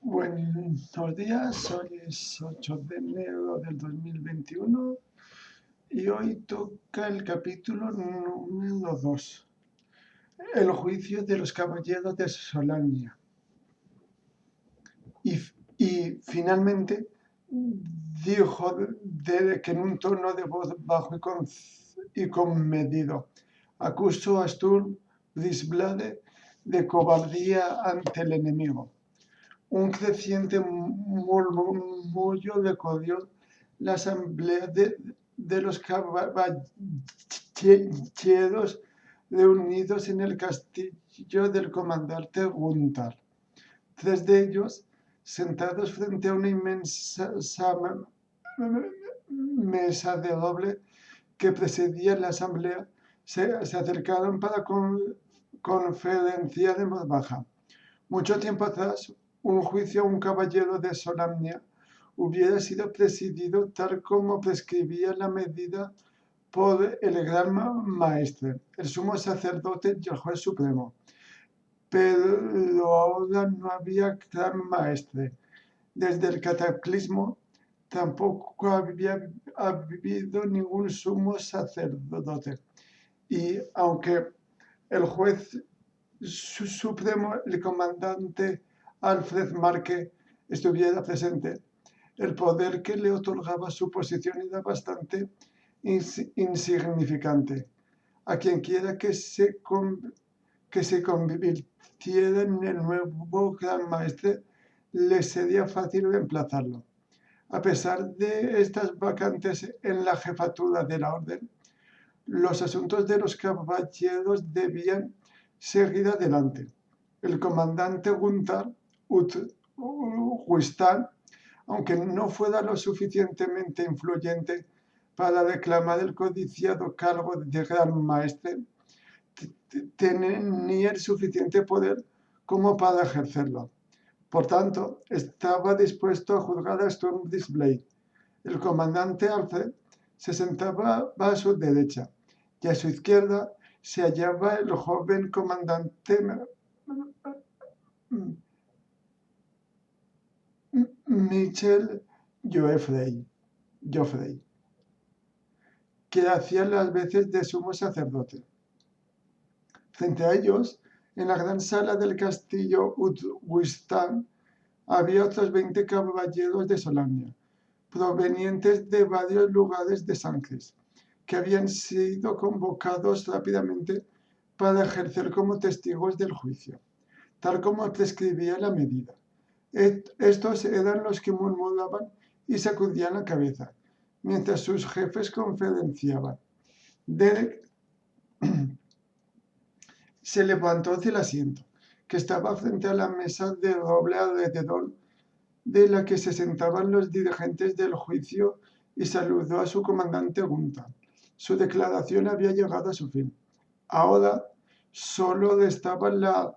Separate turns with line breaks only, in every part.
Buenos días, hoy es 8 de enero del 2021 y hoy toca el capítulo número 2, el juicio de los caballeros de Solania. Y finalmente dijo que en un tono de voz bajo y comedido acusó a Sturm Brisblade de cobardía ante el enemigo. Un creciente murmullo recorrió la asamblea de los caballeros reunidos en el castillo del comandante Gunther. Tres de ellos, sentados frente a una inmensa mesa de doble que presidía la asamblea, se acercaron para conferenciar en voz baja. Mucho tiempo atrás, un juicio a un caballero de Solania hubiera sido presidido tal como prescribía la medida por el gran maestre, el sumo sacerdote y el juez supremo. Pero ahora no había gran maestre. Desde el cataclismo tampoco había habido ningún sumo sacerdote. Y aunque el juez supremo, el comandante Alfred Marque, estuviera presente, el poder que le otorgaba su posición era bastante insignificante. A quien quiera que se convirtiera en el nuevo gran maestre, le sería fácil reemplazarlo. A pesar de estas vacantes en la jefatura de la orden, los asuntos de los caballeros debían seguir adelante. El comandante Gunther Wistan, aunque no fuera lo suficientemente influyente para reclamar el codiciado cargo de gran maestre, tenía el suficiente poder como para ejercerlo. Por tanto, estaba dispuesto a juzgar a Sturm Brisblade. El comandante Alfred se sentaba a su derecha y a su izquierda se hallaba el joven comandante Michel Joffrey, que hacía las veces de sumo sacerdote. Frente a ellos, en la gran sala del castillo Utwistan, había otros 20 caballeros de Solania, provenientes de varios lugares de Sanjes, que habían sido convocados rápidamente para ejercer como testigos del juicio, tal como prescribía la medida. Estos eran los que murmuraban y sacudían la cabeza, mientras sus jefes conferenciaban. Derek se levantó del asiento, que estaba frente a la mesa de doble alrededor de la que se sentaban los dirigentes del juicio, y saludó a su comandante Gunther. Su declaración había llegado a su fin. Ahora solo restaba la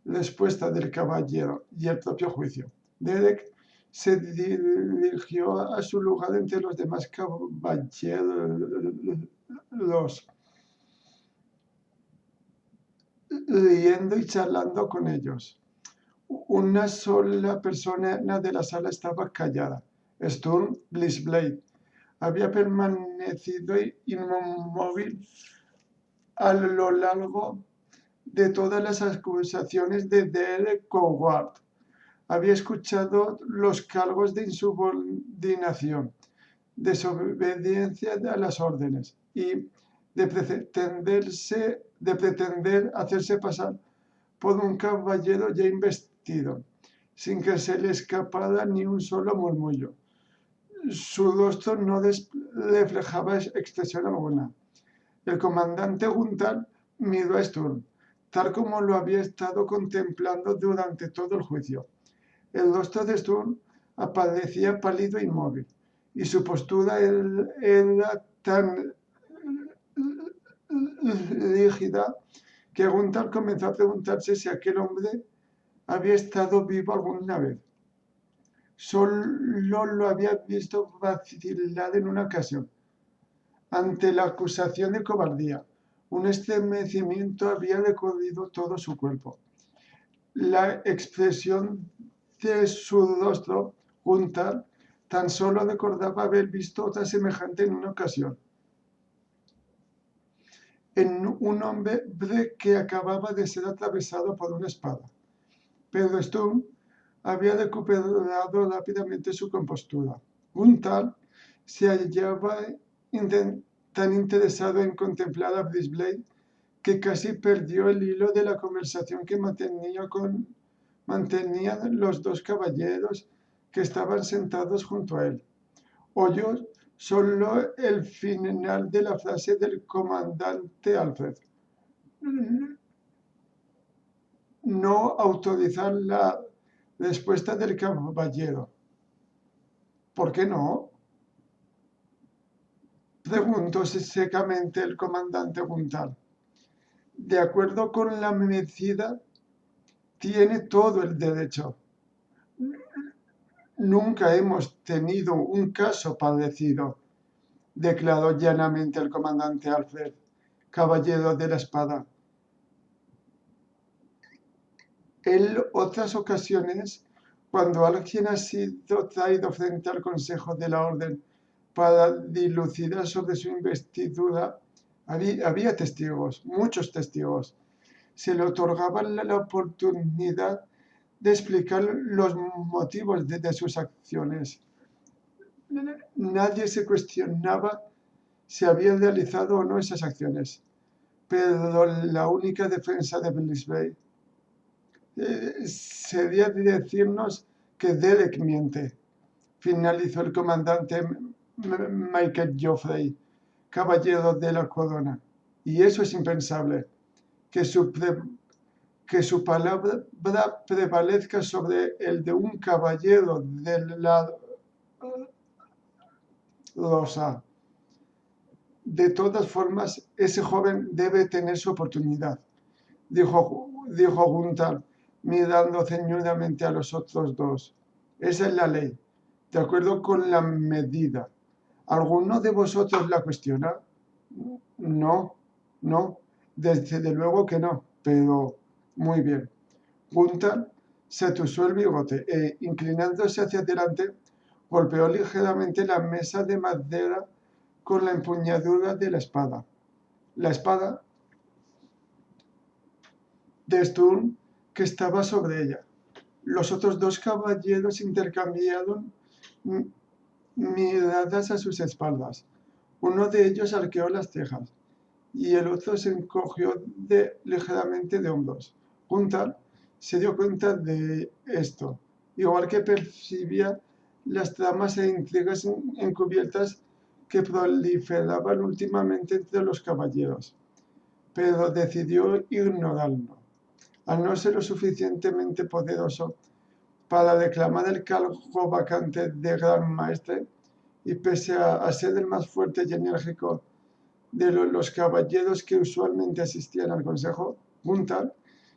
respuesta del caballero y el propio juicio. Derek se dirigió a su lugar entre los demás caballeros, riendo y charlando con ellos. Una sola persona de la sala estaba callada. Sturm Brisblade había permanecido inmóvil a lo largo de todas las acusaciones de Derek Coward. Había escuchado los cargos de insubordinación, desobediencia a las órdenes y de pretender hacerse pasar por un caballero ya investido, sin que se le escapara ni un solo murmullo. Su rostro no reflejaba expresión alguna. El comandante Gunther miró a Sturm, tal como lo había estado contemplando durante todo el juicio. El rostro de Sturm aparecía pálido e inmóvil, y su postura era tan rígida que Gunther comenzó a preguntarse si aquel hombre había estado vivo alguna vez. Solo lo había visto vacilar en una ocasión. Ante la acusación de cobardía, un estremecimiento había recorrido todo su cuerpo. La expresión de su rostro, Gunther tan solo recordaba haber visto otra semejante en una ocasión, en un hombre que acababa de ser atravesado por una espada. Pero Sturm había recuperado rápidamente su compostura. Gunther se hallaba tan interesado en contemplar a Brisblade que casi perdió el hilo de la conversación que mantenían los dos caballeros que estaban sentados junto a él. Oyó solo el final de la frase del comandante Alfred. No autorizar la respuesta del caballero. ¿Por qué no? Preguntó secamente el comandante Gunther. De acuerdo con la medida, tiene todo el derecho. Nunca hemos tenido un caso parecido, declaró llanamente el comandante Alfred, caballero de la espada. En otras ocasiones, cuando alguien ha sido traído frente al Consejo de la Orden para dilucidar sobre su investidura, había testigos, muchos testigos. Se le otorgaba la oportunidad de explicar los motivos de sus acciones. Nadie se cuestionaba si había realizado o no esas acciones, pero la única defensa de Brisblade sería decirnos que Derek miente, finalizó el comandante Michael Joffrey, caballero de la corona. Y eso es impensable, que su palabra prevalezca sobre el de un caballero de la rosa. De todas formas, ese joven debe tener su oportunidad, dijo Gunther, mirando ceñudamente a los otros dos. Esa es la ley, de acuerdo con la medida. ¿Alguno de vosotros la cuestiona? No, desde luego que no, pero muy bien. Gunther se tusó el bigote e, inclinándose hacia adelante, golpeó ligeramente la mesa de madera con la empuñadura de la espada. La espada de Sturm que estaba sobre ella. Los otros dos caballeros intercambiaron miradas a sus espaldas. Uno de ellos arqueó las cejas y el otro se encogió ligeramente de hombros. Gunther se dio cuenta de esto, igual que percibía las tramas e intrigas encubiertas que proliferaban últimamente entre los caballeros, pero decidió ignorarlo. Al no ser lo suficientemente poderoso para reclamar el cargo vacante de Gran Maestre, y pese a ser el más fuerte y enérgico de los caballeros que usualmente asistían al consejo, Gunther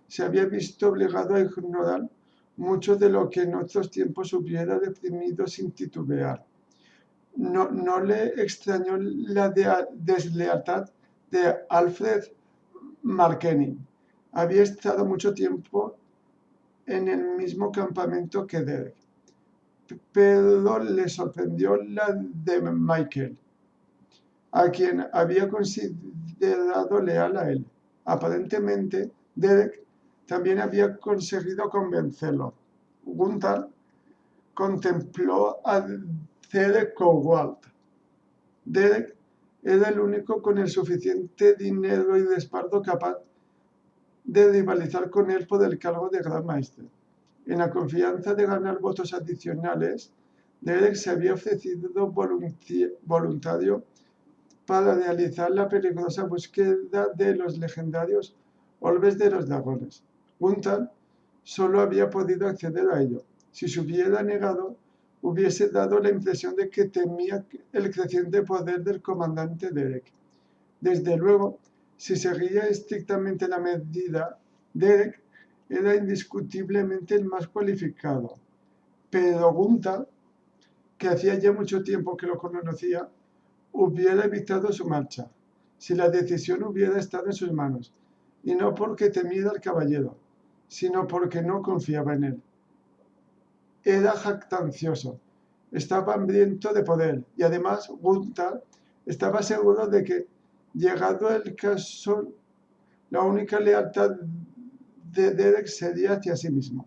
se había visto obligado a ignorar mucho de lo que en otros tiempos hubiera reprimido sin titubear. No le extrañó la deslealtad de Alfred Markening. Había estado mucho tiempo en el mismo campamento que Derek, pero le sorprendió la de Michael, a quien había considerado leal a él. Aparentemente, Derek también había conseguido convencerlo. Gunther contempló a Derek Cowalt. Derek era el único con el suficiente dinero y respaldo capaz de rivalizar con él por el cargo de Gran Maestre. En la confianza de ganar votos adicionales, Derek se había ofrecido voluntario para realizar la peligrosa búsqueda de los legendarios orbes de los dragones. Gunther solo había podido acceder a ello. Si se hubiera negado, hubiese dado la impresión de que temía el creciente poder del comandante Derek. Desde luego, si seguía estrictamente la medida, Derek era indiscutiblemente el más cualificado. Pero Gunther, que hacía ya mucho tiempo que lo conocía, hubiera evitado su marcha, si la decisión hubiera estado en sus manos, y no porque temiera al caballero, sino porque no confiaba en él. era jactancioso, estaba hambriento de poder y además Gunther estaba seguro de que, llegado el caso, la única lealtad de Derek sería hacia sí mismo.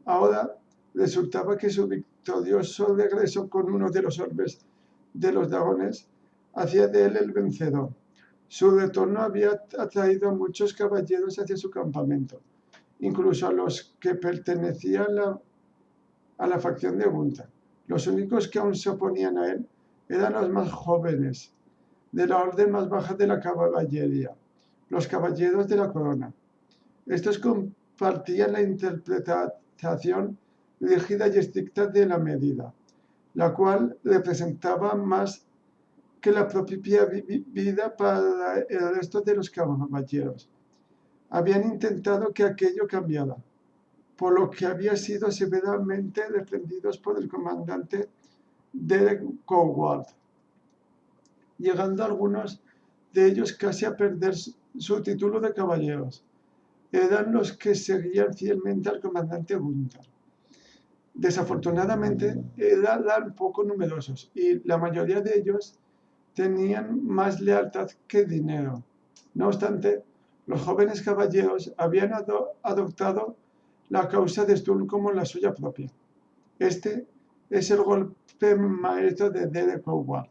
Ahora resultaba que su victorioso regreso con uno de los orbes de los dragones hacía de él el vencedor. Su retorno había atraído a muchos caballeros hacia su campamento, incluso a los que pertenecían a la facción de Gunther. Los únicos que aún se oponían a él eran los más jóvenes, de la orden más baja de la caballería, los caballeros de la corona. Estos compartían la interpretación rígida y estricta de la medida, la cual representaba más que la propia vida para el resto de los caballeros. Habían intentado que aquello cambiara, por lo que habían sido severamente reprendidos por el comandante Derek Coward, llegando algunos de ellos casi a perder su título de caballeros. Eran los que seguían fielmente al comandante Gunther. Desafortunadamente, eran poco numerosos y la mayoría de ellos tenían más lealtad que dinero. No obstante, los jóvenes caballeros habían adoptado la causa de Sturm como la suya propia. Este es el golpe maestro de Derek Howard,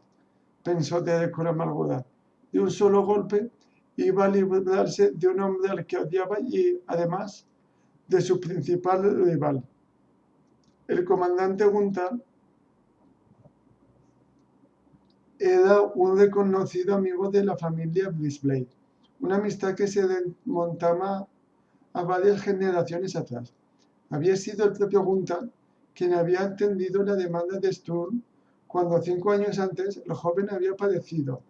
pensó Derek con amargura. De un solo golpe iba a librarse de un hombre al que odiaba y, además, de su principal rival. El comandante Gunther era un reconocido amigo de la familia Brisblade, una amistad que se remontaba a varias generaciones atrás. Había sido el propio Gunther quien había atendido la demanda de Sturm cuando 5 años antes el joven había padecido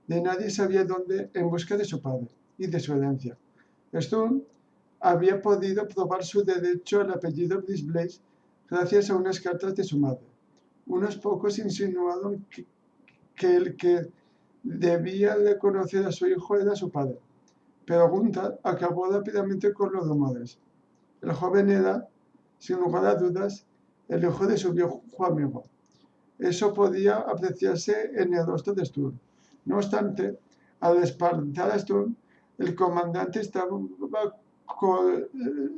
de nadie sabía dónde en busca de su padre y de su herencia. Sturm había podido probar su derecho al apellido Brisblade gracias a unas cartas de su madre. Unos pocos insinuaron que el que debía de conocer a su hijo era su padre, pero Gunther acabó rápidamente con los rumores. El joven era, sin lugar a dudas, el hijo de su viejo amigo. Eso podía apreciarse en el rostro de Sturm. No obstante, al espantar a Sturm, el comandante estaba corriendo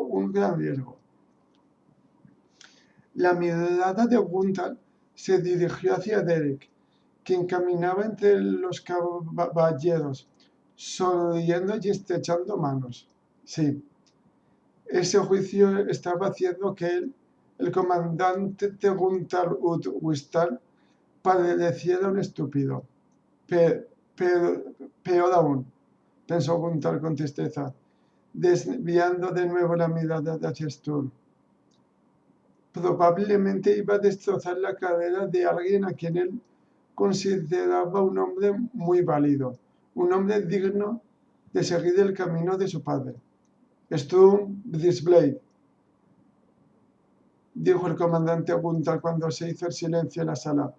un gran riesgo. La mirada de Gunther se dirigió hacia Derek, quien caminaba entre los caballeros, sonriendo y estrechando manos. Sí, ese juicio estaba haciendo que él, el comandante de Gunther Wistar, pareciera un estúpido. Peor aún, pensó Gunther con tristeza, desviando de nuevo la mirada hacia Sturm. Probablemente iba a destrozar la carrera de alguien a quien él consideraba un hombre muy válido, un hombre digno de seguir el camino de su padre. Sturm Brisblade, dijo el comandante Gunther cuando se hizo el silencio en la sala.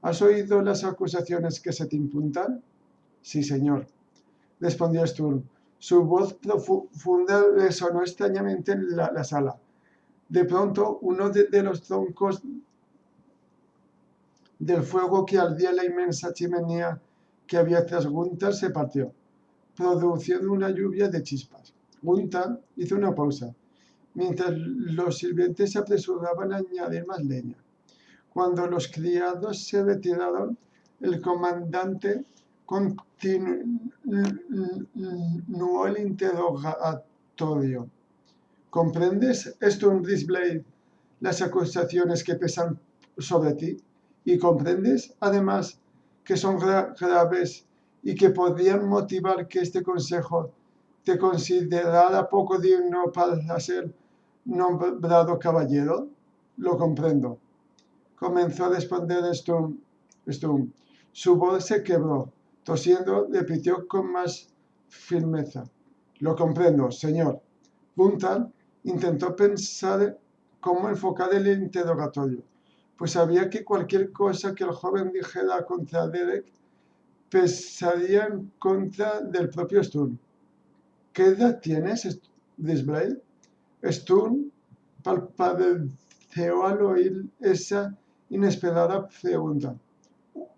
¿Has oído las acusaciones que se te imputan? Sí, señor, respondió Sturm. Su voz profunda resonó extrañamente en la sala. De pronto, uno de los troncos del fuego que ardía la inmensa chimenea que había tras Gunther se partió, produciendo una lluvia de chispas. Gunther hizo una pausa, mientras los sirvientes se apresuraban a añadir más leña. Cuando los criados se retiraron, el comandante continuó el interrogatorio. ¿Comprendes, Sturm Brisblade, las acusaciones que pesan sobre ti? ¿Y comprendes, además, que son graves y que podrían motivar que este consejo te considerara poco digno para ser nombrado caballero? Lo comprendo, comenzó a responder Sturm. Su voz se quebró. Tosiendo, repitió con más firmeza. Lo comprendo, señor. Gunther intentó pensar cómo enfocar el interrogatorio, pues sabía que cualquier cosa que el joven dijera contra Derek pesaría en contra del propio Sturm. ¿Qué edad tienes, Brisblade? Sturm parpadeó al oír esa inesperada pregunta.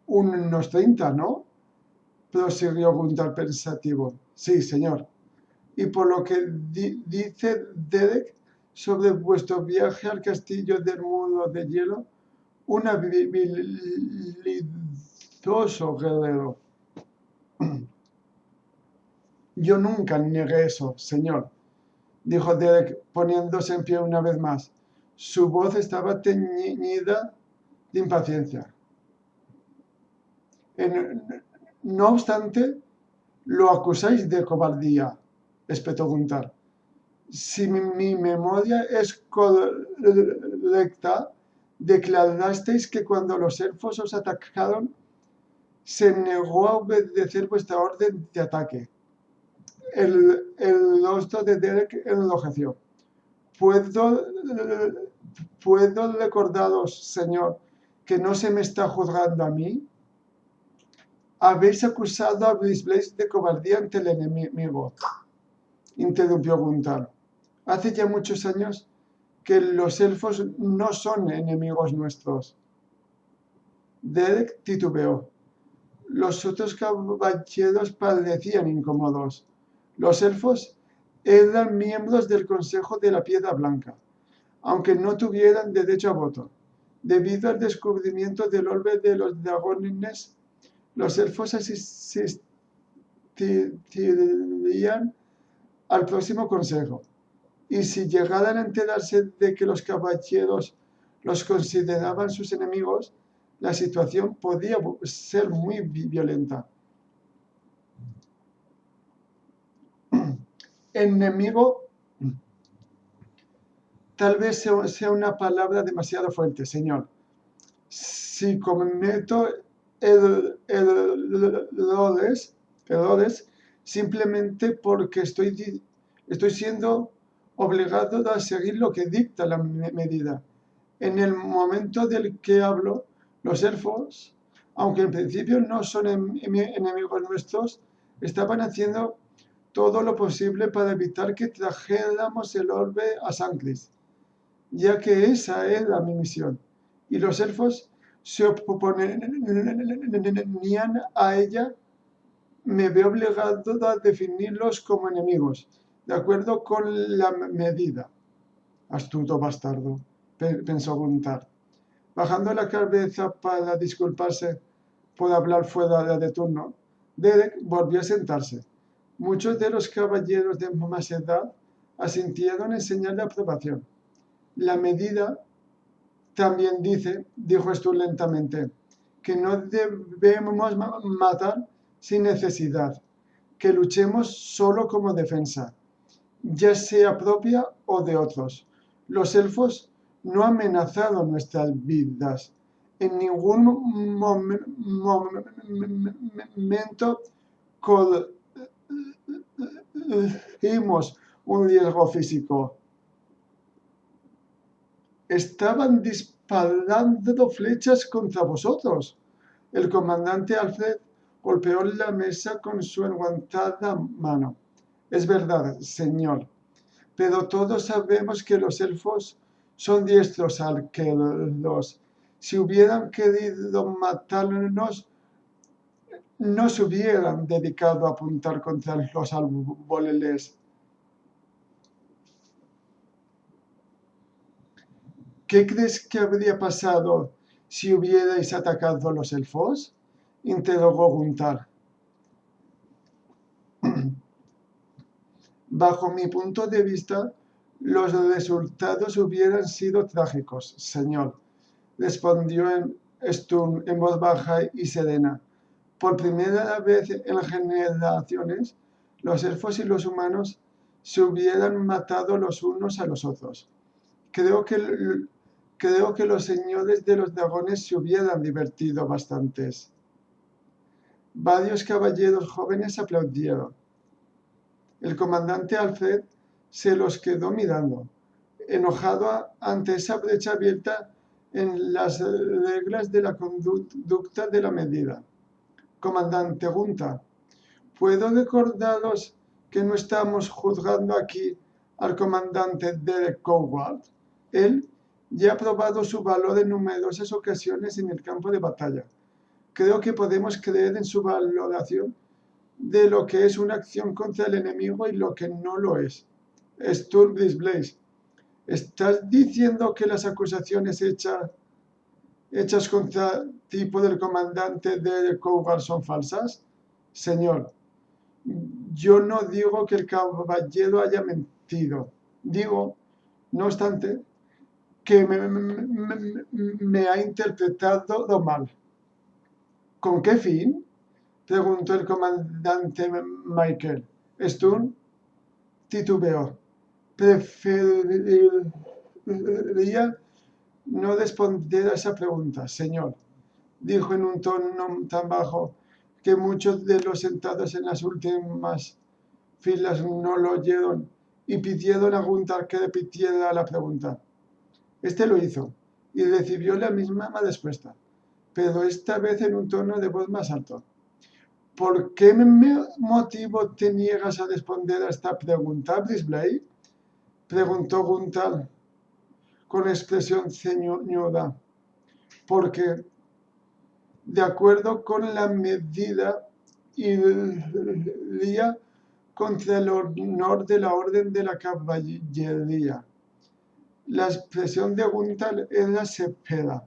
Unos 30, ¿no? Prosiguió Gunther pensativo. Sí, señor. Y por lo que dice Derek sobre vuestro viaje al castillo del muro de hielo, un habilidoso guerrero. Yo nunca negué eso, señor, dijo Derek poniéndose en pie una vez más. Su voz estaba teñida de impaciencia. No obstante, lo acusáis de cobardía, espetó Gunther. Si mi memoria es correcta, declarasteis que cuando los elfos os atacaron, se negó a obedecer vuestra orden de ataque. El rostro de Derek enrojeció. ¿Puedo recordaros, señor, que no se me está juzgando a mí? Habéis acusado a Blaze de cobardía ante el enemigo, interrumpió Gunther. Hace ya muchos años que los elfos no son enemigos nuestros. Derek titubeó. Los otros caballeros parecían incómodos. Los elfos eran miembros del Consejo de la Piedra Blanca, aunque no tuvieran derecho a voto. Debido al descubrimiento del orbe de los dragones, los elfos asistirían al próximo consejo. Y si llegaran a enterarse de que los caballeros los consideraban sus enemigos, la situación podía ser muy violenta. Enemigo, tal vez sea una palabra demasiado fuerte, señor. Si cometo errores simplemente porque estoy siendo obligado a seguir lo que dicta la medida. En el momento del que hablo, los elfos, aunque en principio no son enemigos nuestros, estaban haciendo todo lo posible para evitar que trajéramos el orbe a Sancris, ya que esa era mi misión, y los elfos se oponían a ella. Me veo obligado a definirlos como enemigos, de acuerdo con la medida. Astuto bastardo, pensó Gunther. Bajando la cabeza para disculparse por hablar fuera de turno, Derek volvió a sentarse. Muchos de los caballeros de más edad asintieron en señal de aprobación. La medida también dijo Stu lentamente, que no debemos matar sin necesidad, que luchemos solo como defensa, ya sea propia o de otros. Los elfos no han amenazado nuestras vidas. En ningún momento corrimos un riesgo físico. Estaban disparando flechas contra vosotros. El comandante Alfred golpeó la mesa con su enguantada mano. Es verdad, señor, pero todos sabemos que los elfos son diestros arqueros. Si hubieran querido matarnos, no se hubieran dedicado a apuntar contra los árboles. ¿Qué crees que habría pasado si hubierais atacado a los elfos? Interrogó Gunther. Bajo mi punto de vista, los resultados hubieran sido trágicos, señor, respondió Sturm en voz baja y serena. Por primera vez en generaciones, los elfos y los humanos se hubieran matado los unos a los otros. Creo que los señores de los dragones se hubieran divertido bastantes. Varios caballeros jóvenes aplaudieron. El comandante Alfred se los quedó mirando, enojado ante esa brecha abierta en las reglas de la conducta de la medida. Comandante Gunther, ¿puedo recordaros que no estamos juzgando aquí al comandante Derek Coward? Él ya ha probado su valor en numerosas ocasiones en el campo de batalla. Creo que podemos creer en su valoración de lo que es una acción contra el enemigo y lo que no lo es. Sturm Blaze, ¿estás diciendo que las acusaciones hechas contra tipo del comandante de Cougar son falsas? Señor, yo no digo que el caballero haya mentido. Digo, no obstante, que me ha interpretado mal. ¿Con qué fin?, preguntó el comandante Michael. Stone titubeó. Preferiría no responder a esa pregunta, señor, dijo en un tono tan bajo que muchos de los sentados en las últimas filas no lo oyeron y pidieron a Gunther que repitiera la pregunta. Este lo hizo y recibió la misma respuesta, pero esta vez en un tono de voz más alto. ¿Por qué motivo te niegas a responder a esta pregunta, Brisblade?, preguntó Gunther con expresión ceñuda. Porque, de acuerdo con la medida, iría contra el honor de la orden de la caballería. La expresión de Gunther era severa.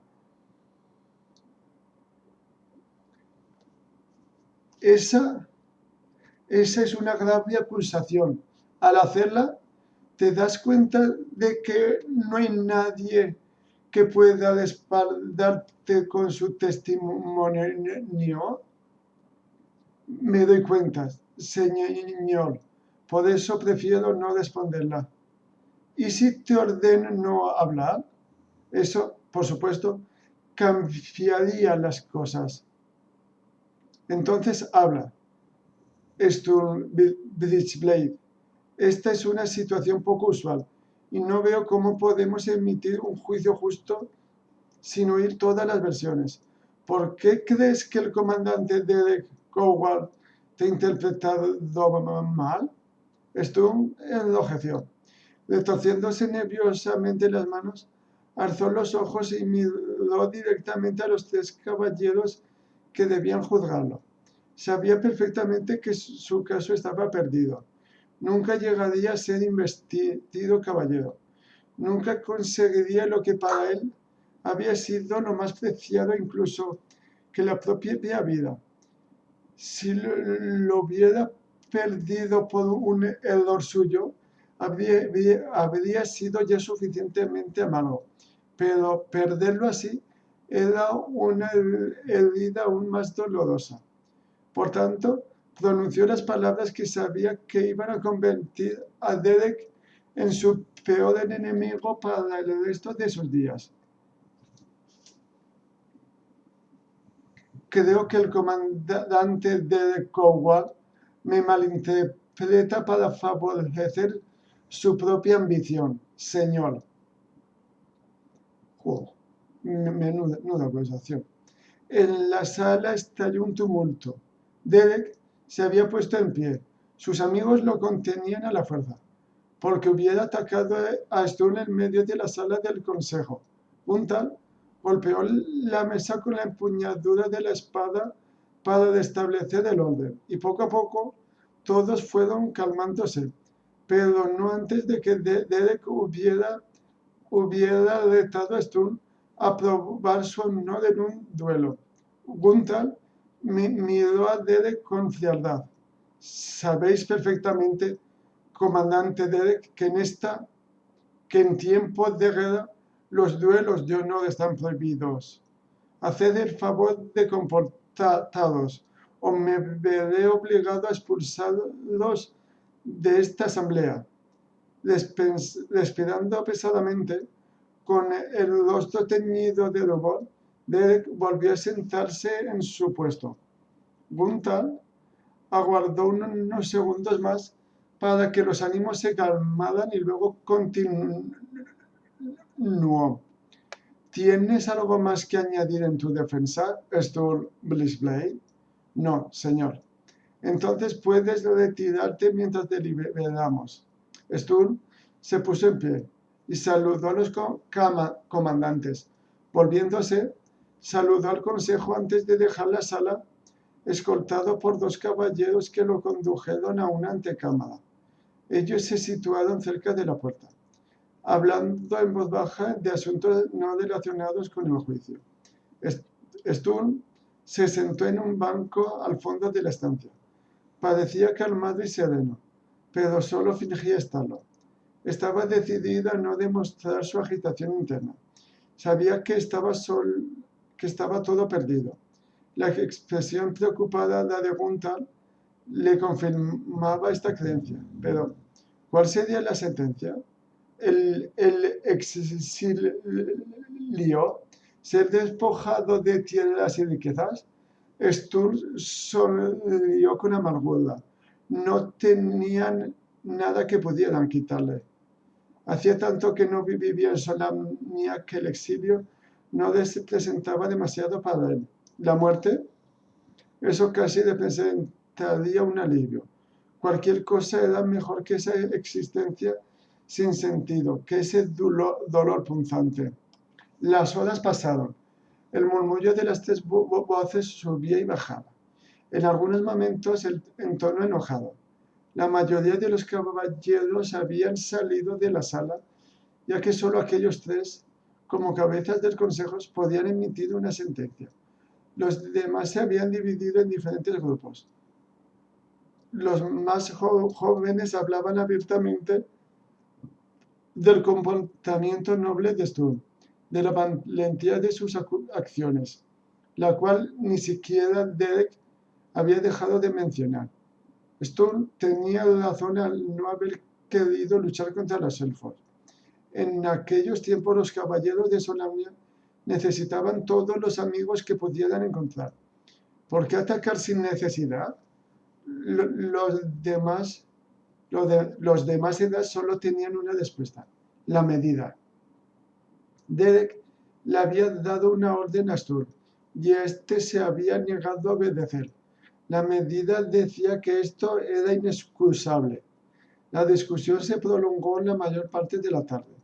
Esa es una grave acusación. Al hacerla, ¿te das cuenta de que no hay nadie que pueda respaldarte con su testimonio? Me doy cuenta, señor. Por eso prefiero no responderla. ¿Y si te ordeno no hablar? Eso, por supuesto, cambiaría las cosas. Entonces habla. Sturm Bridgeblade. Esta es una situación poco usual y no veo cómo podemos emitir un juicio justo sin oír todas las versiones. ¿Por qué crees que el comandante Derek Coward te ha interpretado mal? Sturm enrojeció. Retorciéndose nerviosamente las manos, alzó los ojos y miró directamente a los tres caballeros que debían juzgarlo. Sabía perfectamente que su caso estaba perdido. Nunca llegaría a ser investido caballero. Nunca conseguiría lo que para él había sido lo más preciado incluso que la propia vida. Si lo hubiera perdido por un error suyo, habría sido ya suficientemente amargo. Pero perderlo así era una herida aún más dolorosa. Por tanto, pronunció las palabras que sabía que iban a convertir a Derek en su peor enemigo para el resto de sus días. Creo que el comandante Derek Coward me malinterpreta para favorecer su propia ambición, señor. Menuda acusación. En la sala estalló un tumulto. Derek se había puesto en pie. Sus amigos lo contenían a la fuerza, porque hubiera atacado a Stone en medio de la sala del consejo. Gunther golpeó la mesa con la empuñadura de la espada para restablecer el orden, y poco a poco todos fueron calmándose, pero no antes de que Derek hubiera retado a Stone a probar su honor en un duelo. Gunther miró a Derek con frialdad. Sabéis perfectamente, comandante Derek, que en tiempos de guerra los duelos de honor están prohibidos. Haced el favor de comportaros, o me veré obligado a expulsarlos de esta asamblea. Respirando pesadamente, con el rostro teñido de rubor, Derek volvió a sentarse en su puesto. Gunther aguardó unos segundos más para que los ánimos se calmaran y luego continuó. ¿Tienes algo más que añadir en tu defensa, Sturm Brisblade? No, señor. Entonces puedes retirarte mientras deliberamos. Sturm se puso en pie. y saludó a los comandantes. Volviéndose, saludó al consejo antes de dejar la sala, escoltado por 2 caballeros que lo condujeron a una antecámara. Ellos se situaron cerca de la puerta, hablando en voz baja de asuntos no relacionados con el juicio. Sturm se sentó en un banco al fondo de la estancia. Parecía calmado y sereno, pero solo fingía estarlo. Estaba decidido a no demostrar su agitación interna. Sabía que estaba todo perdido. La expresión preocupada de Gunther le confirmaba esta creencia. Pero, ¿cuál sería la sentencia? El exilio, ser despojado de tierras y riquezas. Sturm sonrió con amargura. No tenían nada que pudieran quitarle. Hacía tanto que no vivía en Solamnia que el exilio no representaba demasiado para él. La muerte, eso casi representaría un alivio. Cualquier cosa era mejor que esa existencia sin sentido, que ese dolor punzante. Las horas pasaron. El murmullo de las 3 voces subía y bajaba. En algunos momentos en tono enojado. La mayoría de los caballeros habían salido de la sala, ya que solo aquellos 3, como cabezas del consejo, podían emitir una sentencia. Los demás se habían dividido en diferentes grupos. Los más jóvenes hablaban abiertamente del comportamiento noble de Sturm, de la valentía de sus acciones, la cual ni siquiera Derek había dejado de mencionar. Sturm tenía razón al no haber querido luchar contra los elfos. En aquellos tiempos los caballeros de Solamnia necesitaban todos los amigos que pudieran encontrar. ¿Por qué atacar sin necesidad? Los demás edades solo tenían una respuesta: la medida. Derek le había dado una orden a Sturm y este se había negado a obedecer. La medida decía que esto era inexcusable. La discusión se prolongó la mayor parte de la tarde.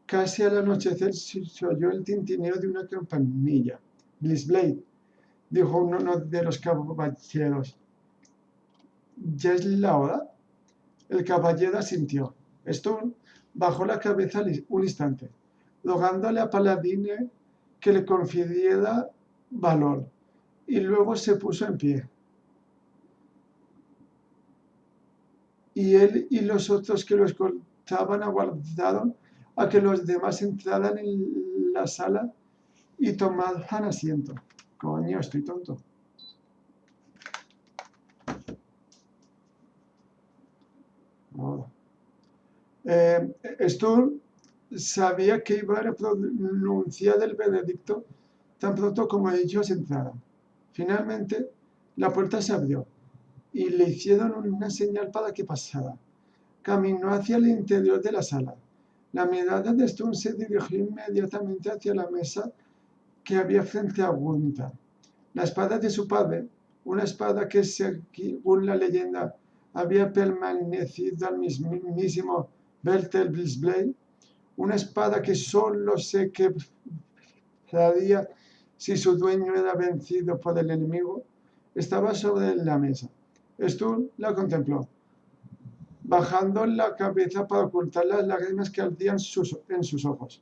Casi al anochecer se oyó el tintineo de una campanilla. Blissblade, dijo uno de los caballeros. ¿Ya es la hora? El caballero asintió. Sturm bajó la cabeza un instante, rogándole a Paladine que le confiriera valor, y luego se puso en pie. Y él y los otros que lo escoltaban aguardaron a que los demás entraran en la sala y tomaran asiento. Coño, estoy tonto. Sturm sabía que iba a pronunciar el veredicto tan pronto como ellos entraran. Finalmente, la puerta se abrió y le hicieron una señal para que pasara. Caminó hacia el interior de la sala. La mirada de Sturm se dirigió inmediatamente hacia la mesa que había frente a Gunther. La espada de su padre, una espada que, según la leyenda, había permanecido al mismísimo Bertel Blissblade, una espada que solo se quebraría si su dueño era vencido por el enemigo, estaba sobre la mesa. Sturm la contempló, bajando la cabeza para ocultar las lágrimas que ardían en sus ojos.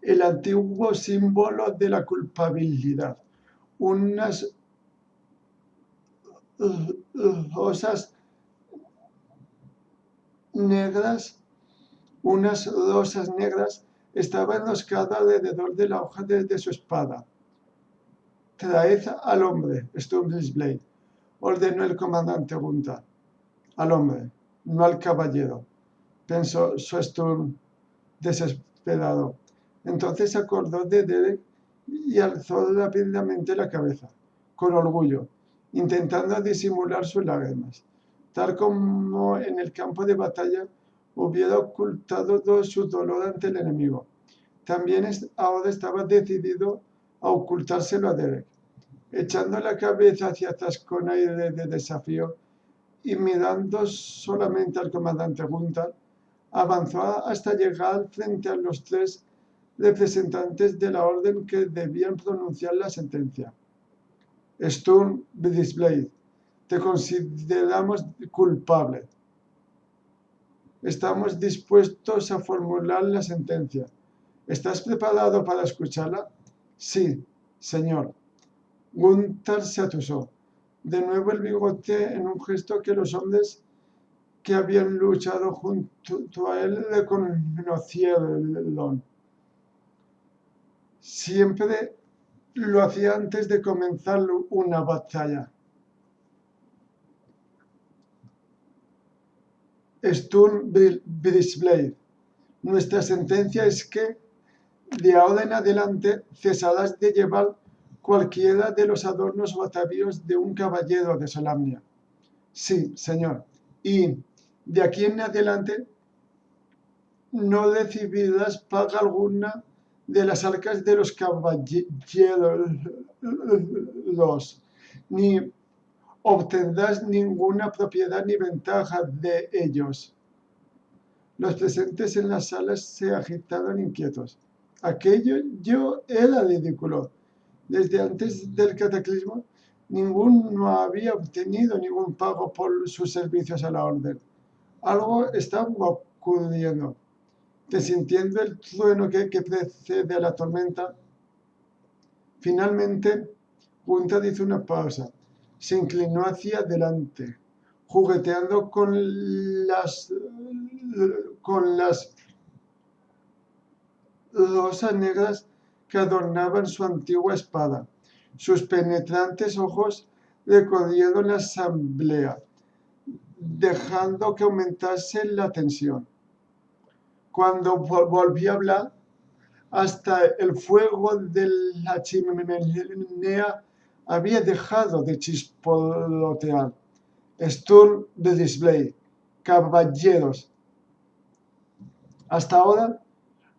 El antiguo símbolo de la culpabilidad, unas rosas negras estaban enroscadas alrededor de la hoja de su espada. Traed al hombre, Sturm Blissblade, ordenó el comandante Gunther. Al hombre, no al caballero, pensó Sturm desesperado. Entonces se acordó de Derek y alzó rápidamente la cabeza, con orgullo, intentando disimular sus lágrimas, tal como en el campo de batalla hubiera ocultado todo su dolor ante el enemigo. También ahora estaba decidido a ocultárselo a Derek. Echando la cabeza hacia atrás con aire de desafío, y mirando solamente al comandante Gunther, avanzó hasta llegar frente a los 3 representantes de la orden que debían pronunciar la sentencia. Sturm Brisblade, te consideramos culpable. Estamos dispuestos a formular la sentencia. ¿Estás preparado para escucharla? Sí, señor. Gunther se atusó. De nuevo el bigote en un gesto que los hombres que habían luchado junto a él reconocieron. Siempre lo hacía antes de comenzar una batalla. Sturm Brisblade, nuestra sentencia es que de ahora en adelante cesarás de llevar cualquiera de los adornos o atavíos de un caballero de Solamnia. Sí, señor. Y de aquí en adelante no recibirás paga alguna de las arcas de los caballeros, ni obtendrás ninguna propiedad ni ventaja de ellos. Los presentes en las salas se agitaron inquietos. Aquello era ridículo. Desde antes del cataclismo, ninguno había obtenido ningún pago por sus servicios a la orden. Algo estaba ocurriendo. Sintiendo el trueno que precede a la tormenta, finalmente Gunther hizo una pausa. Se inclinó hacia adelante, jugueteando con las rosas negras que adornaban su antigua espada. Sus penetrantes ojos recorrieron la asamblea, dejando que aumentase la tensión. Cuando volví a hablar, hasta el fuego de la chimenea había dejado de chisporrotear. Sturm Brisblade, caballeros. Hasta ahora,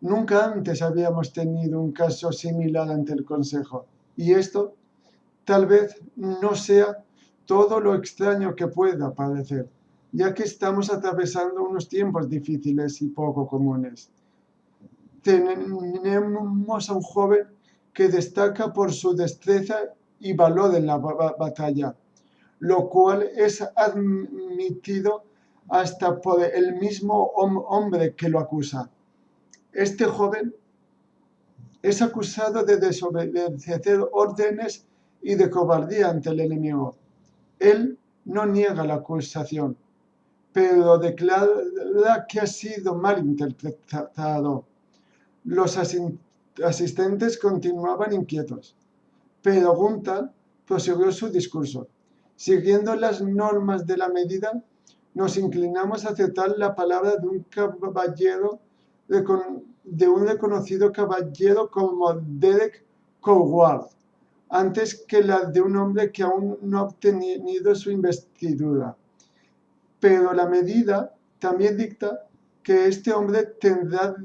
nunca antes habíamos tenido un caso similar ante el Consejo. Y esto, tal vez, no sea todo lo extraño que pueda parecer, ya que estamos atravesando unos tiempos difíciles y poco comunes. Tenemos a un joven que destaca por su destreza y valor en la batalla, lo cual es admitido hasta por el mismo hombre que lo acusa. Este joven es acusado de desobedecer órdenes y de cobardía ante el enemigo. Él no niega la acusación, pero declara que ha sido mal interpretado. Los asistentes continuaban inquietos, pero Gunther prosiguió su discurso. Siguiendo las normas de la medida, nos inclinamos a aceptar la palabra de un caballero, de un reconocido caballero como Derek Coward, antes que la de un hombre que aún no ha obtenido su investidura. Pero la medida también dicta que este hombre tendrá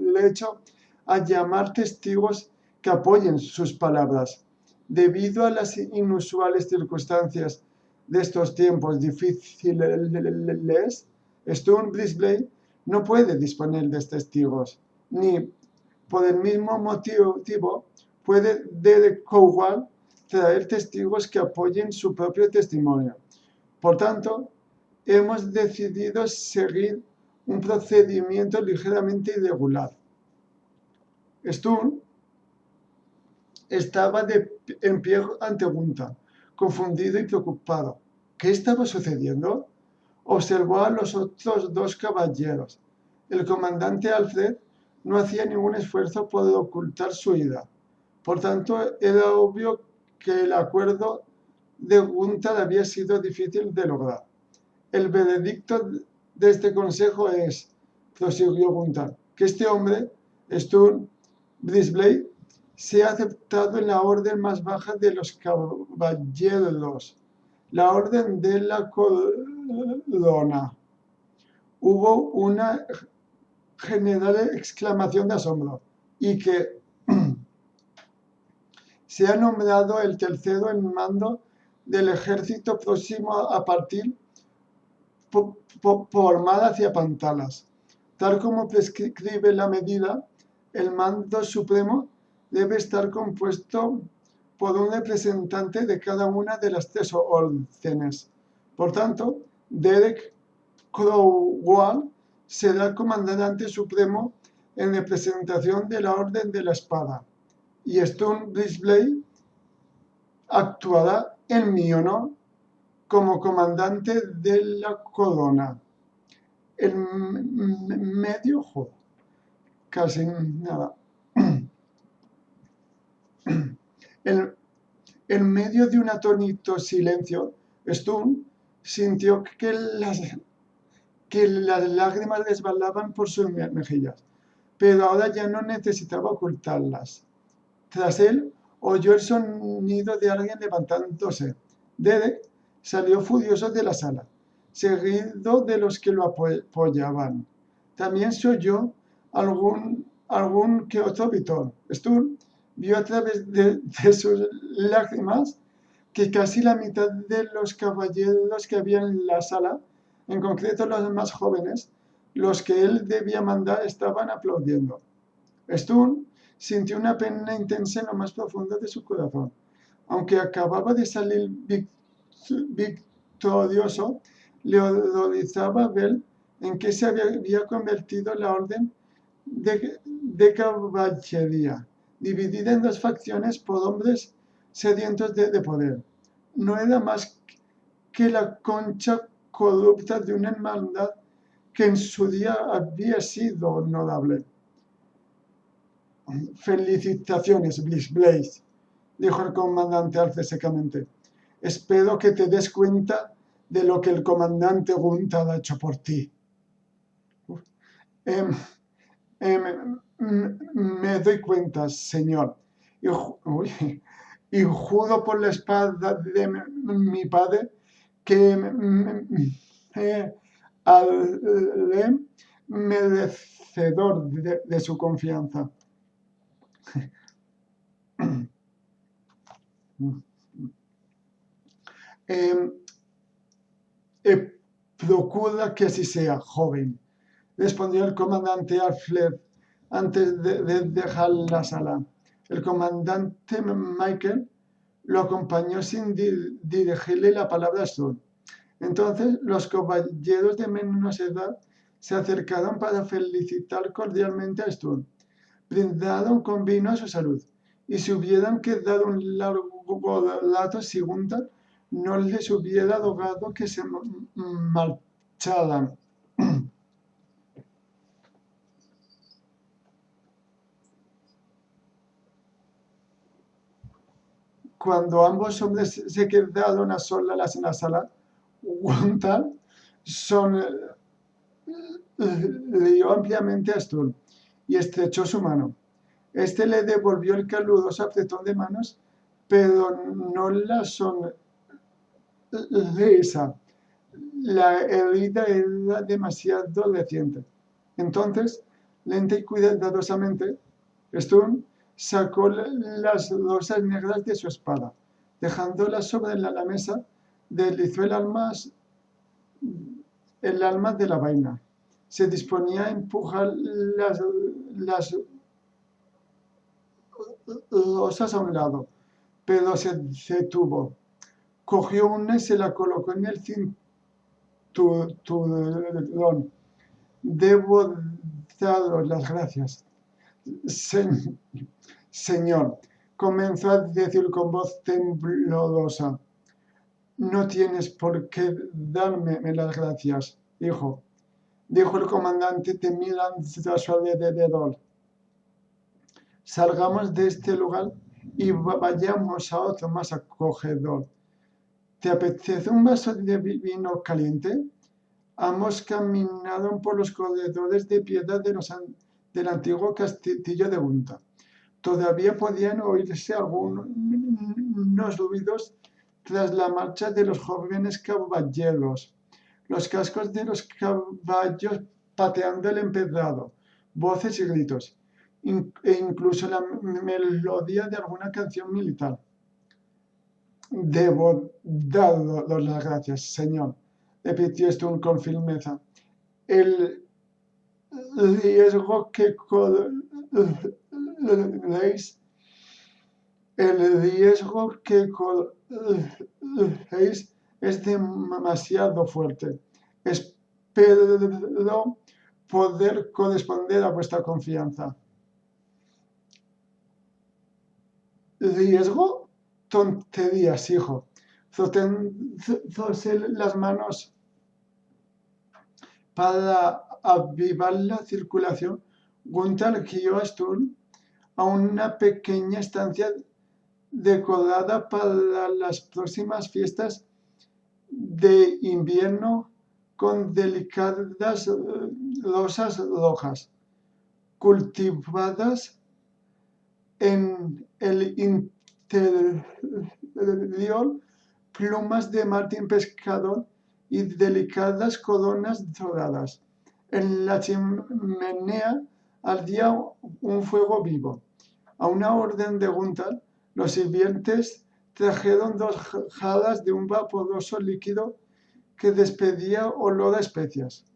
derecho a llamar testigos que apoyen sus palabras. Debido a las inusuales circunstancias de estos tiempos difíciles, Sturm Brisblade no puede disponer de testigos, ni por el mismo motivo puede Derek Coward traer testigos que apoyen su propio testimonio. Por tanto, hemos decidido seguir un procedimiento ligeramente irregular. Sturm estaba en pie ante Gunther, confundido y preocupado. ¿Qué estaba sucediendo? Observó a los otros 2 caballeros. El comandante Alfred no hacía ningún esfuerzo por ocultar su ira. Por tanto, era obvio que el acuerdo de Gunther había sido difícil de lograr. El veredicto de este consejo es, prosiguió Gunther, que este hombre, Sturm Brisblade, sea aceptado en la orden más baja de los caballeros, la orden de la corona. Hubo una general exclamación de asombro, y que se ha nombrado el tercero en mando del ejército próximo a partir por mar hacia Pantalas. Tal como prescribe la medida, el mando supremo debe estar compuesto por un representante de cada una de las tres órdenes. Por tanto, Derek Crowell será comandante supremo en representación de la Orden de la Espada, y Stone Brisblade actuará en mi honor como comandante de la corona. El medio, joder, casi nada. En medio de un atónito silencio, Stone sintió que las lágrimas resbalaban por sus mejillas, pero ahora ya no necesitaba ocultarlas. Tras él, oyó el sonido de alguien levantándose. Derek salió furioso de la sala, seguido de los que lo apoyaban. También se oyó algún que otro gritón. Stone vio a través de sus lágrimas que casi la mitad de los caballeros que había en la sala, en concreto los más jóvenes, los que él debía mandar, estaban aplaudiendo. Stone sintió una pena intensa en lo más profundo de su corazón. Aunque acababa de salir victorioso, le horrorizaba ver en qué se había convertido la orden de caballería, dividida en dos facciones por hombres sedientos de poder. No era más que la concha corrupta de una hermandad que en su día había sido honorable. Felicitaciones, Blaze, dijo el comandante Arce secamente. Espero que te des cuenta de lo que el comandante Gunther ha hecho por ti. Me doy cuenta, señor, y juro por la espada de mi padre que haré merecedor de su confianza. Procura que así sea, joven, respondió el comandante Alfred antes de dejar la sala. El comandante Michael lo acompañó sin dirigirle la palabra a Stone. Entonces los caballeros de menos edad se acercaron para felicitar cordialmente a Stone. Brindaron con vino a su salud y se hubieran quedado un largo rato si Gunther no les hubiera rogado que se marcharan. Cuando ambos hombres se quedaron a solas en la sala, Gunther sonrió ampliamente a Stone y estrechó su mano. Este le devolvió el caluroso apretón de manos, pero no la sonrisa. La herida era demasiado reciente. Entonces, lenta y cuidadosamente, Stone sacó las rosas negras de su espada. Dejándolas sobre la mesa, deslizó el alma de la vaina. Se disponía a empujar las rosas a un lado, pero se detuvo. Cogió una y se la colocó en el cinturón. Debo daros las gracias, señor, comenzó a decir con voz temblorosa. No tienes por qué darme las gracias, hijo, dijo el comandante mirando a su alrededor. Salgamos de este lugar y vayamos a otro más acogedor. ¿Te apetece un vaso de vino caliente? Ambos caminaron por los corredores de piedra del antiguo castillo de Gunther. Todavía podían oírse algunos ruidos tras la marcha de los jóvenes caballeros, los cascos de los caballos pateando el empedrado, voces y gritos, e incluso la melodía de alguna canción militar. Debo daros las gracias, señor, repitió Stone con firmeza. El riesgo que corréis, el riesgo que corréis es demasiado fuerte. Espero poder corresponder a vuestra confianza. ¿Riesgo? Tonterías, hijo. Froténdose las manos para avivar la circulación, Gunther guió a Sturm a una pequeña estancia decorada para las próximas fiestas de invierno con delicadas rosas rojas, cultivadas en el interior, plumas de martín pescador y delicadas coronas doradas. En la chimenea ardía un fuego vivo. A una orden de Gunther, los sirvientes trajeron 2 jarras de un vaporoso líquido que despedía olor a especias.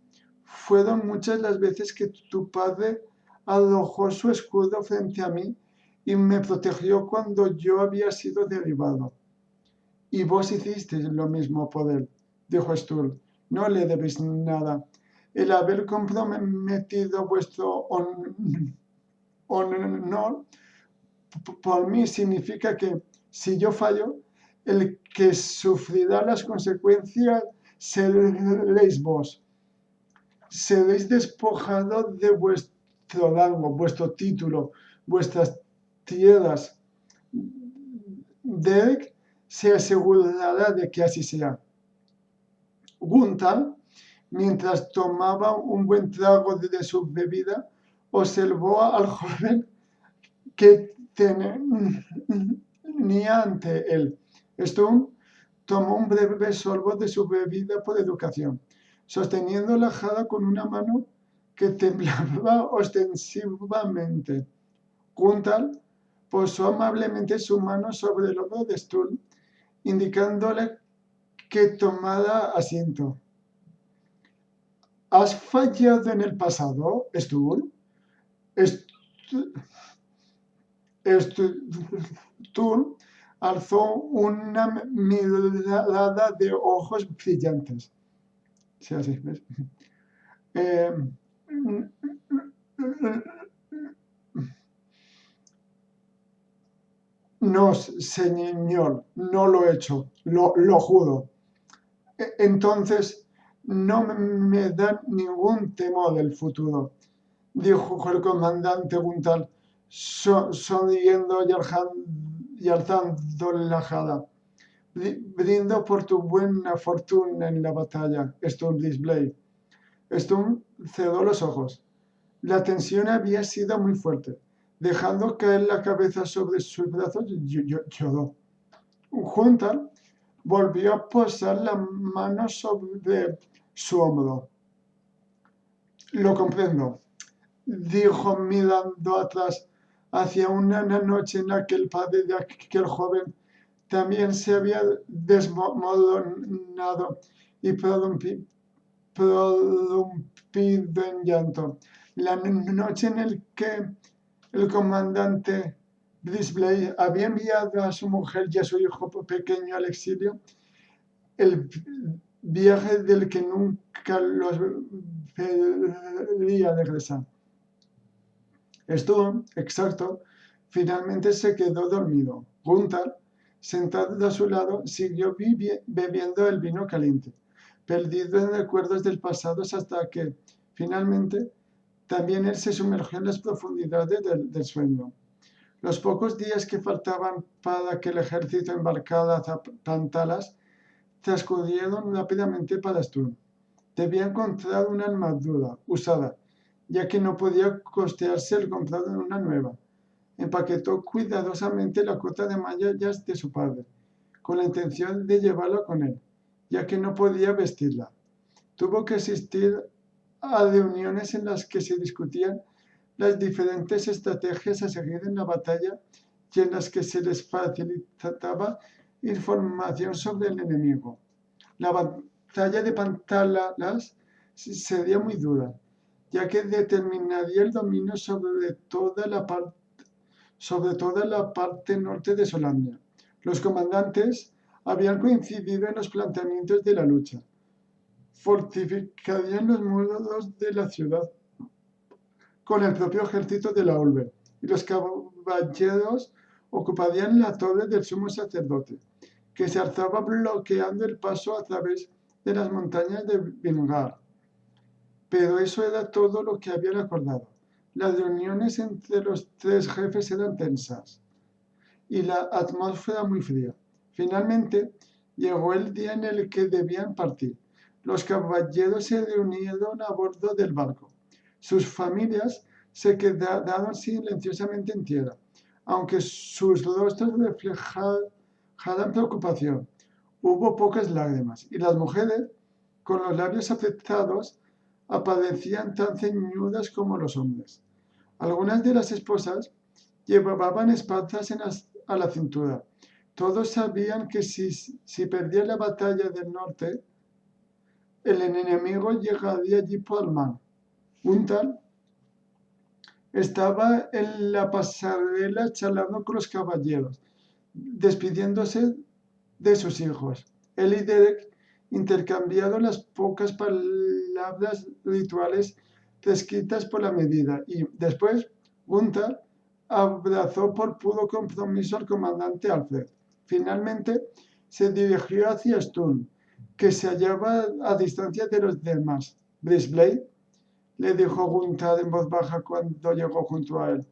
Fueron muchas las veces que tu padre arrojó su escudo frente a mí y me protegió cuando yo había sido derribado. Y vos hicisteis lo mismo por él, dijo Sturm. No le debéis nada. El haber comprometido vuestro honor por mí significa que, si yo fallo, el que sufrirá las consecuencias seréis vos. Seréis despojados de vuestro rango, vuestro título, vuestras tierras. Derek se asegurará de que así sea. Gunther, mientras tomaba un buen trago de su bebida, observó al joven que tenía ante él. Stone tomó un breve sorbo de su bebida por educación, sosteniendo la jarra con una mano que temblaba ostensivamente. Gunther posó amablemente su mano sobre el hombro de Stone, indicándole que tomara asiento. ¿Has fallado en el pasado, Stone? Stone alzó una mirada de ojos brillantes. Sí, así, ¿ves? No, señor, no lo he hecho, lo juro. Entonces, no me da ningún temor del futuro, dijo el comandante Gunther, sonriendo y alzando la jarra. Brindo por tu buena fortuna en la batalla, Stone Display. Stone cerró los ojos. La tensión había sido muy fuerte. Dejando caer la cabeza sobre sus brazos, lloró. Gunther volvió a posar la mano sobre su hombro. Lo comprendo, dijo mirando atrás hacia una noche en la que el padre de aquel joven también se había desmoronado y prorrumpido en llanto. La noche en la que el comandante Brisbane había enviado a su mujer y a su hijo pequeño al exilio, el viaje del que nunca los vería regresar. Estuvo, exacto, finalmente se quedó dormido. Gunther, sentado a su lado, siguió bebiendo el vino caliente, perdido en recuerdos del pasado hasta que, finalmente, también él se sumergió en las profundidades del sueño. Los pocos días que faltaban para que el ejército embarcara a Tantalas transcurrieron rápidamente para Sturm. Debía encontrar una armadura usada, ya que no podía costearse el comprar una nueva. Empaquetó cuidadosamente la cota de mallas de su padre, con la intención de llevarla con él, ya que no podía vestirla. Tuvo que asistir a reuniones en las que se discutían las diferentes estrategias a seguir en la batalla y en las que se les facilitaba información sobre el enemigo. La batalla de Pantalas sería muy dura, ya que determinaría el dominio sobre toda la parte norte de Solandia. Los comandantes habían coincidido en los planteamientos de la lucha. Fortificarían los muros de la ciudad con el propio ejército de la urbe, y los caballeros ocuparían la torre del sumo sacerdote, que se alzaba bloqueando el paso a través de las montañas de Vingar. Pero eso era todo lo que habían acordado. Las reuniones entre los tres jefes eran tensas y la atmósfera muy fría. Finalmente, llegó el día en el que debían partir. Los caballeros se reunieron a bordo del barco. Sus familias se quedaron silenciosamente en tierra, aunque sus rostros reflejaran preocupación. Hubo pocas lágrimas, y las mujeres, con los labios afectados, aparecían tan ceñudas como los hombres. Algunas de las esposas llevaban espadas a la cintura. Todos sabían que si perdían la batalla del norte, el enemigo llegaría allí por el mar. Gunther estaba en la pasarela charlando con los caballeros, despidiéndose de sus hijos. Él y Derek intercambiaron las pocas palabras rituales descritas por la medida y después Gunther abrazó por puro compromiso al comandante Alfred. Finalmente se dirigió hacia Sturm, que se hallaba a distancia de los demás. Brisblade, le dijo Gunther en voz baja cuando llegó junto a él,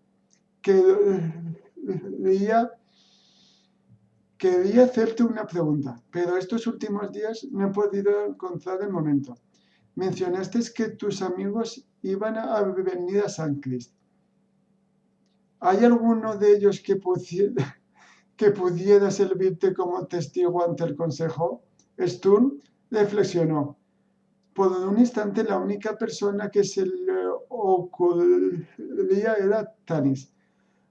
quería hacerte una pregunta, pero estos últimos días no he podido encontrar el momento. Mencionaste que tus amigos iban a venir a San Crist. ¿Hay alguno de ellos que pudiera servirte como testigo ante el consejo? Sturm reflexionó. Por un instante la única persona que se le ocurría era Tanis.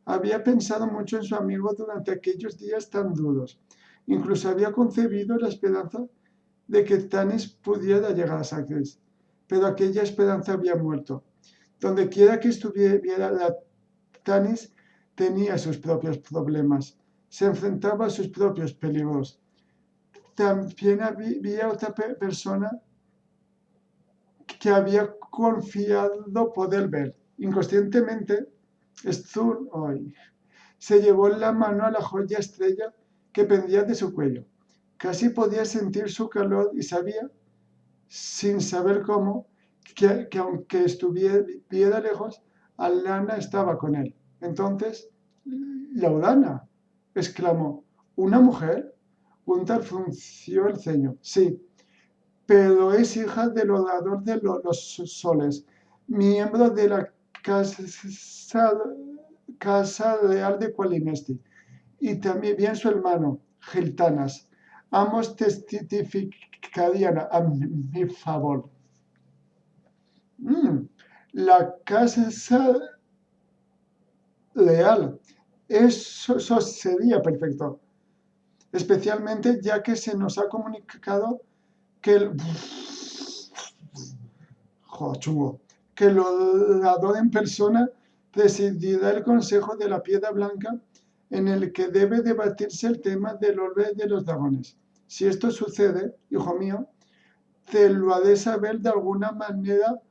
Había pensado mucho en su amigo durante aquellos días tan duros. Incluso había concebido la esperanza de que Tanis pudiera llegar a San Crist. Pero aquella esperanza había muerto. Donde quiera que estuviera Tanis tenía sus propios problemas. Se enfrentaba a sus propios peligros. También había otra persona que había confiado poder ver. Inconscientemente, Sturm se llevó la mano a la joya estrella que pendía de su cuello. Casi podía sentir su calor y sabía, sin saber cómo, que aunque estuviera lejos, Alana estaba con él. Entonces, Laudana, exclamó. ¿Una mujer? Gunther frunció el ceño. Sí, pero es hija del orador de los soles, miembro de la casa real de Qualinesti, y también su hermano, Giltanas. Ambos testificarían a mi favor. La casa real. Eso sería perfecto. Especialmente ya que se nos ha comunicado que el orador en persona presidirá el Consejo de la Piedra Blanca, en el que debe debatirse el tema del orbe de los dragones. Si esto sucede, hijo mío, te lo haré saber de alguna manera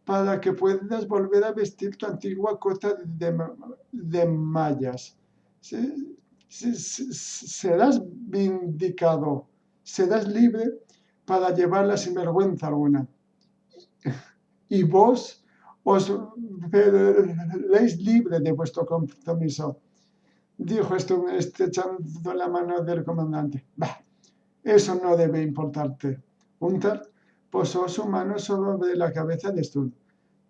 para que puedas volver a vestir tu antigua cota de mallas. Serás vindicado, serás libre para llevarla sin vergüenza alguna. Y vos os veréis libre de vuestro compromiso, dijo estrechando la mano del comandante. Bah, eso no debe importarte. Gunther posó su mano sobre la cabeza de Sturm,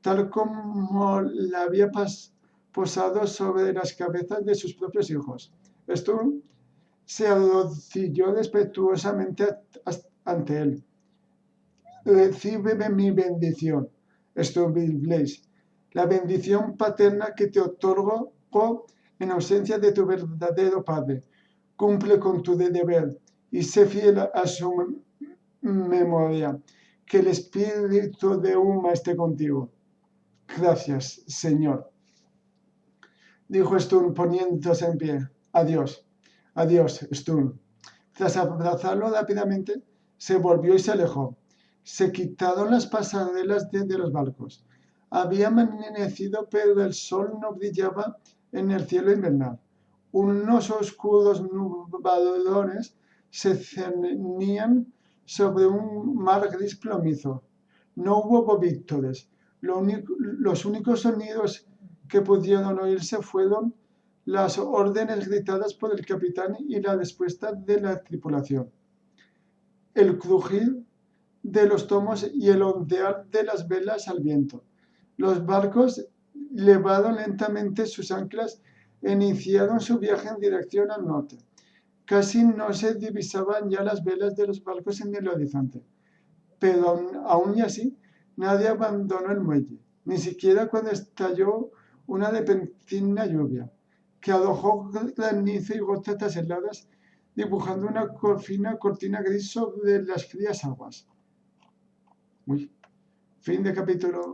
tal como la había posado sobre las cabezas de sus propios hijos. Sturm se arrodilló respetuosamente ante él. Recíbeme mi bendición, Sturmblaze, la bendición paterna que te otorgo en ausencia de tu verdadero padre. Cumple con tu deber y sé fiel a su memoria. Que el espíritu de Uma esté contigo. Gracias, Señor. Dijo Stun poniéndose en pie. Adiós. Adiós, Stun. Tras abrazarlo rápidamente, se volvió y se alejó. Se quitaron las pasarelas de los barcos. Había amanecido, pero el sol no brillaba en el cielo invernal. Unos oscuros nubarrones se cernían sobre un mar gris plomizo. No hubo víctores. Los únicos sonidos que pudieron oírse fueron las órdenes gritadas por el capitán y la respuesta de la tripulación. El crujir de los tomos y el ondear de las velas al viento. Los barcos levaron lentamente sus anclas e iniciaron su viaje en dirección al norte. Casi no se divisaban ya las velas de los barcos en el horizonte, pero aún y así nadie abandonó el muelle, ni siquiera cuando estalló una repentina lluvia, que arrojó granizo y gotas heladas, dibujando una fina cortina gris sobre las frías aguas. Fin de capítulo.